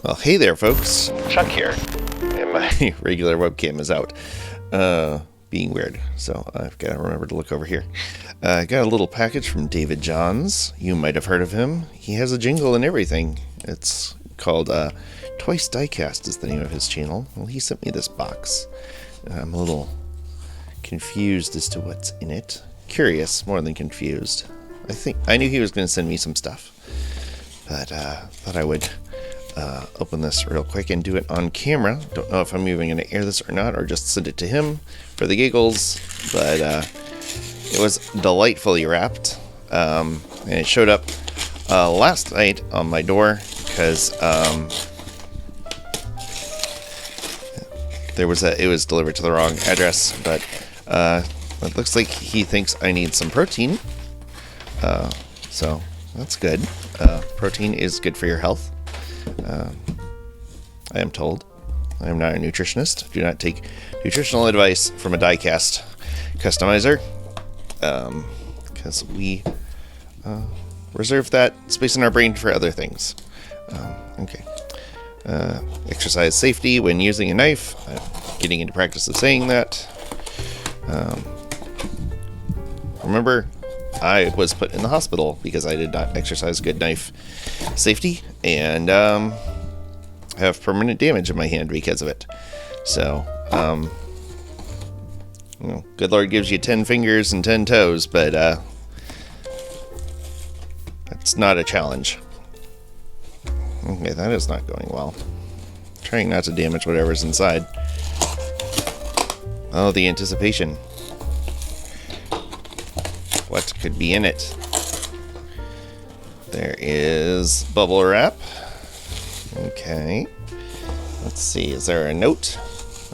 Well, hey there, folks. Chuck here. And my regular webcam is out. Being weird. So I've got to remember to look over here. I got a little package from David Johns. You might have heard of him. He has a jingle and everything. It's called TWYCE Diecast is the name of his channel. Well, he sent me this box. I'm a little confused as to what's in it. Curious, more than confused. I knew he was going to send me some stuff. But thought I would open this real quick and do it on camera. Don't know if I'm even going to air this or not, or just send it to him for the giggles. But it was delightfully wrapped, and it showed up last night on my door because it was delivered to the wrong address. But it looks like he thinks I need some protein, so that's good. Protein is good for your health. I am told. I am not a nutritionist. Do not take nutritional advice from a diecast customizer, because we reserve that space in our brain for other things. Okay. Exercise safety when using a knife. I'm getting into practice of saying that. Remember, I was put in the hospital because I did not exercise good knife safety, and have permanent damage in my hand because of it. So, good Lord gives you 10 fingers and 10 toes, but that's not a challenge. Okay, that is not going well. Trying not to damage whatever's inside. Oh, the anticipation. What could be in it? There is bubble wrap. Okay. Let's see. Is there a note?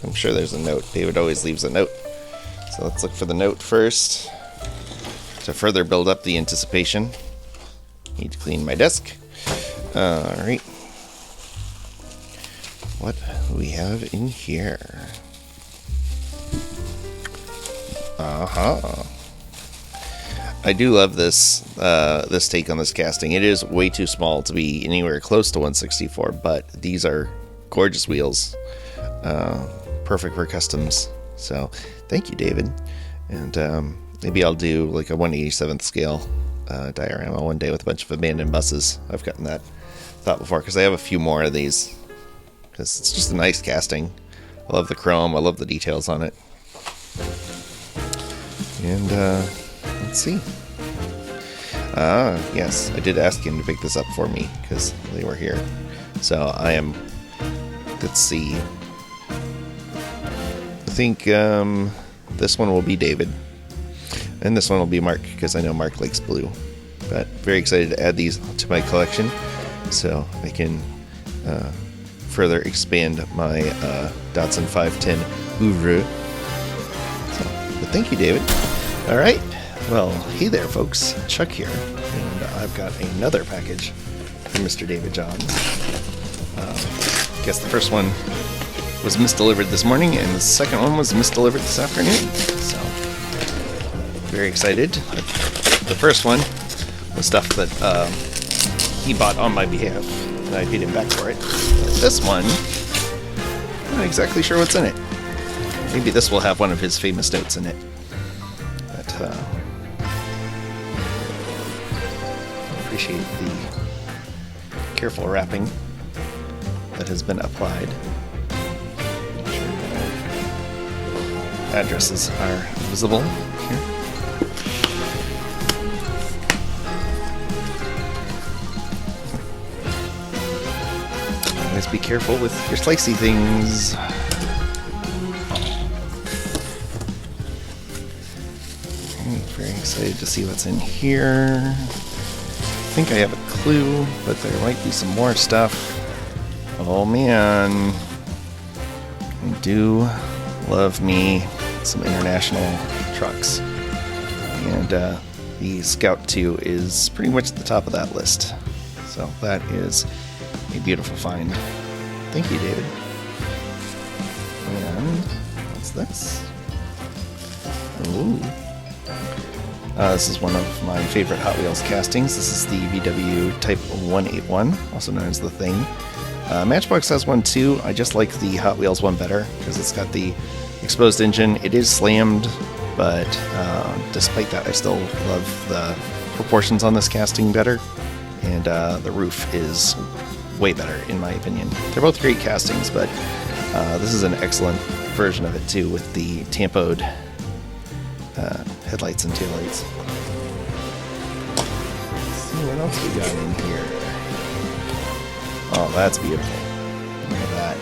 I'm sure there's a note. David always leaves a note. So let's look for the note first to further build up the anticipation. Need to clean my desk. Alright. What do we have in here? I do love this this take on this casting. It is way too small to be anywhere close to 1/64, but these are gorgeous wheels. Perfect for customs. So thank you, David. And maybe I'll do like a 1/87th scale diorama one day with a bunch of abandoned buses. I've gotten that thought before because I have a few more of these. Because it's just a nice casting. I love the chrome. I love the details on it. And let's see. Yes, I did ask him to pick this up for me because they were here. So I am. Let's see. I think this one will be David, and this one will be Mark because I know Mark likes blue. But very excited to add these to my collection so I can further expand my Datsun 510 oeuvre. So, but thank you, David. All right. Well, hey there, folks. Chuck here, and I've got another package from Mr. David Johns. Guess the first one was misdelivered this morning, and the second one was misdelivered this afternoon. So, very excited. The first one was stuff that he bought on my behalf, and I paid him back for it. This one, I'm not exactly sure what's in it. Maybe this will have one of his famous notes in it. But, appreciate the careful wrapping that has been applied. Make sure the addresses are visible here. Always be careful with your slicey things. Very excited to see what's in here. I think I have a clue, but there might be some more stuff. Oh man, I do love me some international trucks, and the Scout 2 is pretty much at the top of that list. So that is a beautiful find. Thank you, David. And what's this? Ooh. This is one of my favorite Hot Wheels castings. This is the VW Type 181, also known as the Thing. Matchbox has one too. I just like the Hot Wheels one better because it's got the exposed engine. It is slammed, but despite that, I still love the proportions on this casting better, and the roof is way better in my opinion. They're both great castings, but this is an excellent version of it too, with the tampoed headlights and taillights. Let's see what else we got in here. Oh, that's beautiful. Look at that.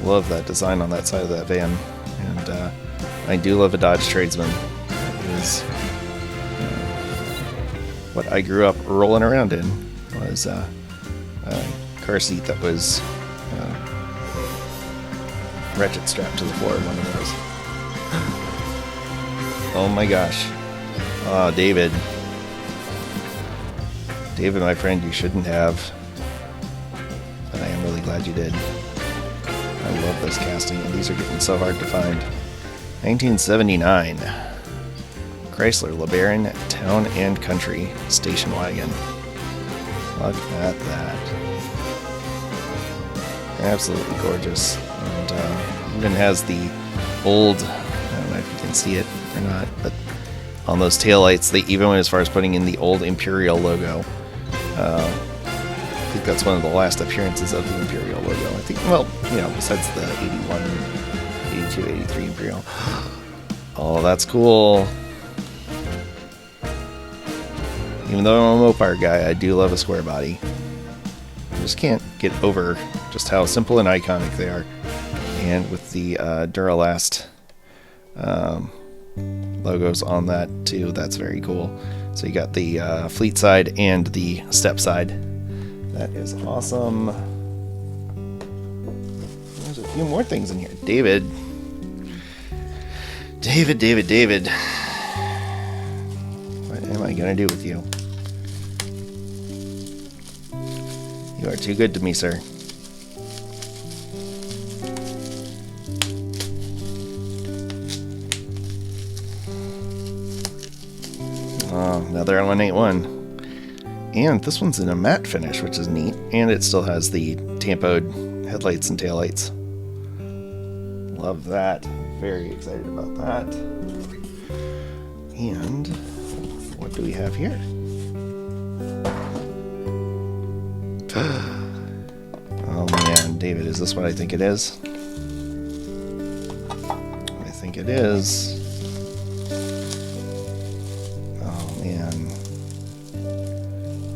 Love that design on that side of that van. And I do love a Dodge Tradesman. It is what I grew up rolling around in, was a car seat that was Rachic strapped to the floor, one of those. Oh my gosh. Oh, David. David, my friend, you shouldn't have. But I am really glad you did. I love this casting, and these are getting so hard to find. 1979. Chrysler LeBaron Town and Country station wagon. Look at that. Absolutely gorgeous. And even has the old, I don't know if you can see it or not, but on those taillights, they even went as far as putting in the old Imperial logo. I think that's one of the last appearances of the Imperial logo. I think, well, you know, besides the 81, 82, 83 Imperial. Oh, that's cool. Even though I'm a Mopar guy, I do love a square body. I just can't get over just how simple and iconic they are. And with the Duralast logos on that too, that's very cool. So you got the fleet side and the step side. That is awesome. There's a few more things in here. David. What am I gonna do with you? You are too good to me, sir. Oh, another 181. And this one's in a matte finish, which is neat. And it still has the tampoed headlights and taillights. Love that. Very excited about that. And what do we have here? Oh man, David, is this what I think it is? I think it is.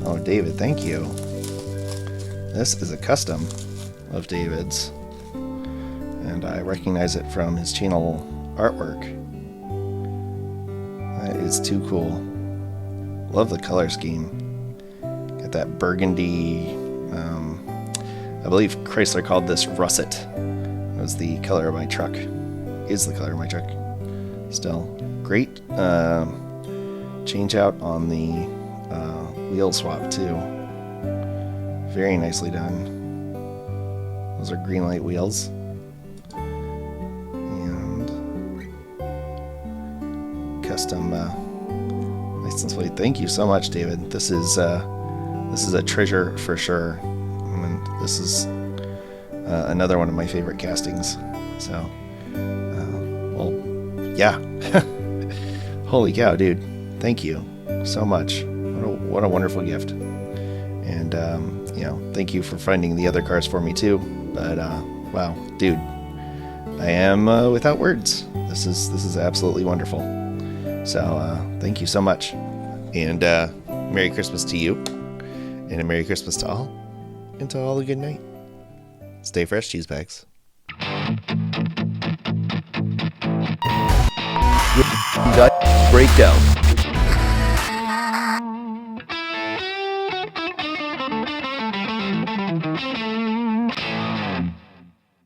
Oh, David, thank you. This is a custom of David's, and I recognize it from his channel artwork. That is too cool. Love the color scheme. Got that burgundy, I believe Chrysler called this russet. It was the color of my truck. Is the color of my truck. Still. Great change out on the wheel swap too. Very nicely done. Those are green light wheels. And custom license plate. Thank you so much, David. This is a treasure for sure. And this is another one of my favorite castings. So, well, yeah. Holy cow, dude. Thank you so much. What a wonderful gift. And, you know, thank you for finding the other cars for me too. But, wow, dude, I am without words. This is absolutely wonderful. So, thank you so much. And, Merry Christmas to you. And a Merry Christmas to all. And to all a good night. Stay fresh, cheese bags. Breakdown.